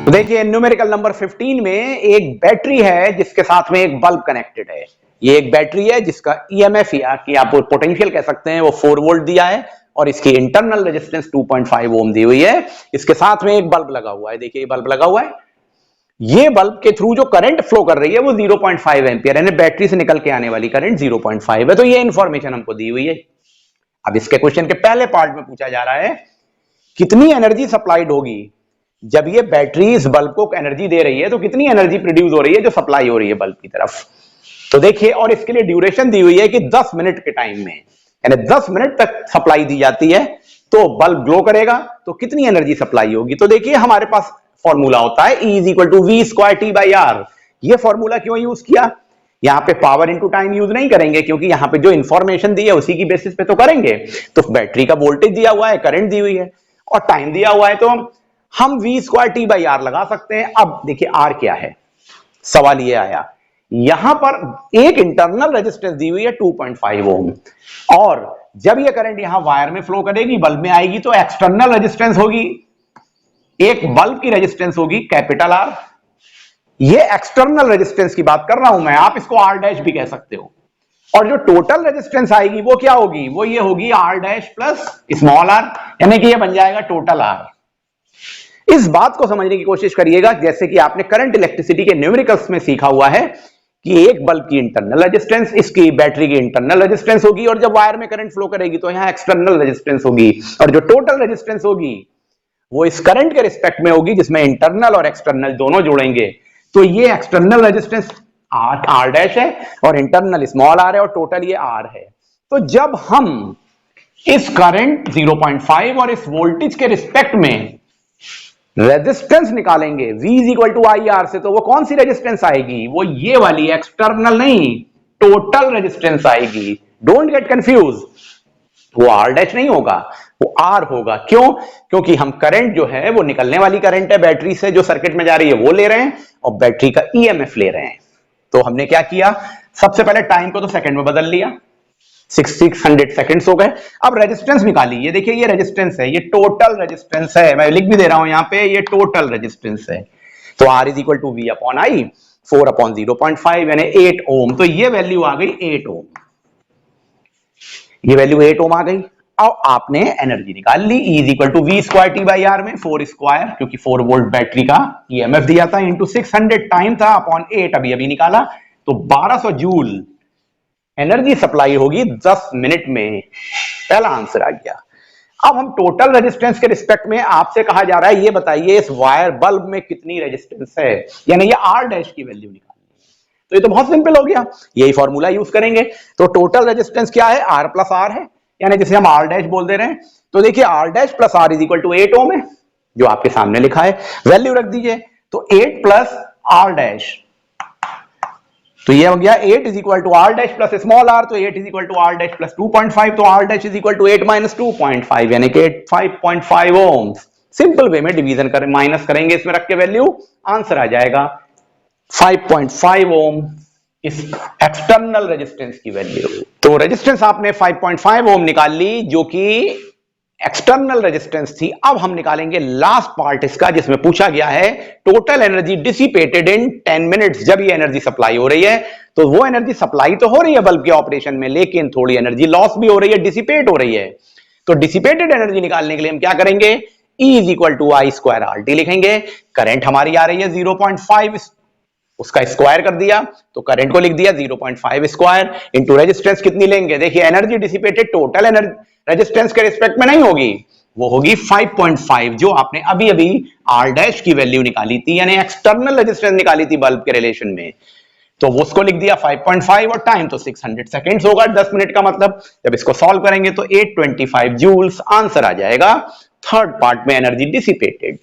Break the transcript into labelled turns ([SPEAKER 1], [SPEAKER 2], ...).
[SPEAKER 1] तो देखिए numerical number 15 में एक बैटरी है जिसके साथ में एक बल्ब कनेक्टेड है। ये एक बैटरी है जिसका ईएमएफ या कि आप पोटेंशियल कह सकते हैं वो 4 वोल्ट दिया है और इसकी इंटरनल रेजिस्टेंस 2.5 ओम दी हुई है। इसके साथ में एक बल्ब लगा हुआ है। देखिए ये बल्ब लगा हुआ है। ये बल्ब के थ्रू जो करंट फ्लो कर रही है वो 0.5 एम्पियर यानी बैटरी से निकल के आने वाली करंट 0.5 है। तो ये इंफॉर्मेशन हमको दी हुई है। अब इसके क्वेश्चन के पहले पार्ट में पूछा जा रहा है कितनी एनर्जी सप्लाइड होगी जब ये बैटरी इस बल्ब को एनर्जी दे रही है, तो कितनी एनर्जी प्रोड्यूस हो रही है जो सप्लाई हो रही है बल्ब की तरफ। तो देखिए और इसके लिए ड्यूरेशन दी हुई है कि 10 मिनट के टाइम में यानी 10 मिनट तक सप्लाई दी जाती है तो बल्ब ग्लो करेगा। तो कितनी एनर्जी सप्लाई होगी। तो देखिए हमारे पास फॉर्मूला होता है E = V²T/R। ये फॉर्मूला क्यों यूज किया, यहां पे पावर इंटू टाइम यूज नहीं करेंगे क्योंकि यहां पे जो इंफॉर्मेशन दी है उसी की बेसिस पे तो करेंगे। तो बैटरी का वोल्टेज दिया हुआ है, करंट दी हुई है और टाइम दिया हुआ है तो हम V²T/R लगा सकते हैं। अब देखिए R क्या है, सवाल ये आया यहां पर एक इंटरनल रेजिस्टेंस दी हुई है 2.5 ओम और जब ये करंट यहां वायर में फ्लो करेगी बल्ब में आएगी तो एक्सटर्नल रेजिस्टेंस होगी, एक बल्ब की रेजिस्टेंस होगी कैपिटल R। ये एक्सटर्नल रेजिस्टेंस की बात कर रहा हूं मैं, आप इसको R' भी कह सकते हो। और जो टोटल रेजिस्टेंस आएगी वो क्या होगी, वो ये होगी R' प्लस स्मॉल r यानी कि ये बन जाएगा टोटल R। इस बात को समझने की कोशिश करिएगा जैसे कि आपने करंट इलेक्ट्रिसिटी के न्यूमेरिकल्स में सीखा हुआ है कि एक बल्ब की इंटरनल रेजिस्टेंस इसकी बैटरी की इंटरनल रेजिस्टेंस होगी और जब वायर में करंट फ्लो करेगी तो यहां एक्सटर्नल रेजिस्टेंस होगी और जो टोटल रेजिस्टेंस होगी वो इस करंट के रिस्पेक्ट में होगी जिसमें इंटरनल और एक्सटर्नल दोनों जोड़ेंगे। तो ये एक्सटर्नल रेजिस्टेंस R' है और इंटरनल स्मॉल r है और टोटल ये R है। तो जब हम इस करंट 0.5 और इस वोल्टेज के रिस्पेक्ट में रेजिस्टेंस निकालेंगे V = IR से, तो वो कौन सी रेजिस्टेंस आएगी, वो ये वाली एक्सटर्नल नहीं टोटल रेजिस्टेंस आएगी। डोंट गेट कंफ्यूज, वो R' नहीं होगा वो R होगा। क्यों, क्योंकि हम करंट जो है वो निकलने वाली करंट है बैटरी से जो सर्किट में जा रही है वो ले रहे हैं और बैटरी का EMF ले रहे हैं। तो हमने क्या किया, सबसे पहले टाइम को तो सेकंड में बदल लिया, 600 सेकंड्स हो गए। अब रेजिस्टेंस निकाली, ये देखिए ये रेजिस्टेंस है, ये टोटल रेजिस्टेंस है, मैं लिख भी दे रहा हूं यहां पे ये टोटल रेजिस्टेंस है। तो R = V/I 4/0.5 यानी 8 ओम। तो ये वैल्यू आ गई 8 ओम, ये वैल्यू 8 ओम आ गई। अब आपने एनर्जी निकाल ली E = V²T/R में 4 स्क्वायर क्योंकि 4 वोल्ट बैटरी का EMF दिया था इंटू 600 टाइम था अपॉन 8 अभी निकाला तो 1200 जूल एनर्जी सप्लाई होगी 10 मिनट में। पहला आंसर आ गया। अब हम टोटल रेजिस्टेंस के रिस्पेक्ट में आपसे कहा जा रहा है ये बताइए इस वायर बल्ब में कितनी रेजिस्टेंस है, यानी ये R' की वैल्यू निकालनी है। तो ये तो बहुत सिंपल हो गया, यही फॉर्मूला यूज करेंगे। तो टोटल रेजिस्टेंस क्या है, R + R है यानी जिसे हम R' बोल दे रहे हैं। तो देखिए R' + R = 8 ओम है जो आपके सामने लिखा है, वैल्यू रख दीजिए। तो 8 + R', तो ये हो गया 8 = R' प्लस स्मॉल r, तो 8 = R' प्लस 2.5, तो R' = 8 माइनस 2.5 यानी कि 5.5 ओम। सिंपल वे में डिवीजन करें, माइनस करेंगे इसमें रख के वैल्यू, आंसर आ जाएगा 5.5 ओम इस एक्सटर्नल रेजिस्टेंस की वैल्यू। तो रेजिस्टेंस आपने 5.5 ओम निकाल ली जो कि एक्सटर्नल रेजिस्टेंस थी। अब हम निकालेंगे लास्ट पार्ट इसका जिसमें पूछा गया है टोटल एनर्जी डिसिपेटेड इन 10 मिनट्स। जब ये एनर्जी सप्लाई हो रही है तो वो एनर्जी सप्लाई तो हो रही है बल्ब के ऑपरेशन में लेकिन थोड़ी एनर्जी लॉस भी हो रही है, डिसिपेट हो रही है। तो डिसिपेटेड एनर्जी निकालने के लिए हम क्या करेंगे, E = I²RT लिखेंगे। करंट हमारी आ रही है 0.5, उसका स्क्वायर कर दिया तो करंट को लिख दिया 0.5 स्क्वायर इंटू रेजिस्टेंस कितनी लेंगे। देखिए energy dissipated total energy resistance के रिस्पेक्ट में नहीं होगी, वो होगी 5.5 जो आपने अभी R' की वैल्यू निकाली थी यानी एक्सटर्नल रेजिस्टेंस निकाली थी बल्ब के रिलेशन में। तो वो उसको लिख दिया 5.5 और टाइम तो 600 सेकंड्स होगा 10 मिनट का मतलब। जब इसको सॉल्व करेंगे तो 825 जूल्स आंसर आ जाएगा। थर्ड पार्ट में एनर्जी डिसिपेटेड।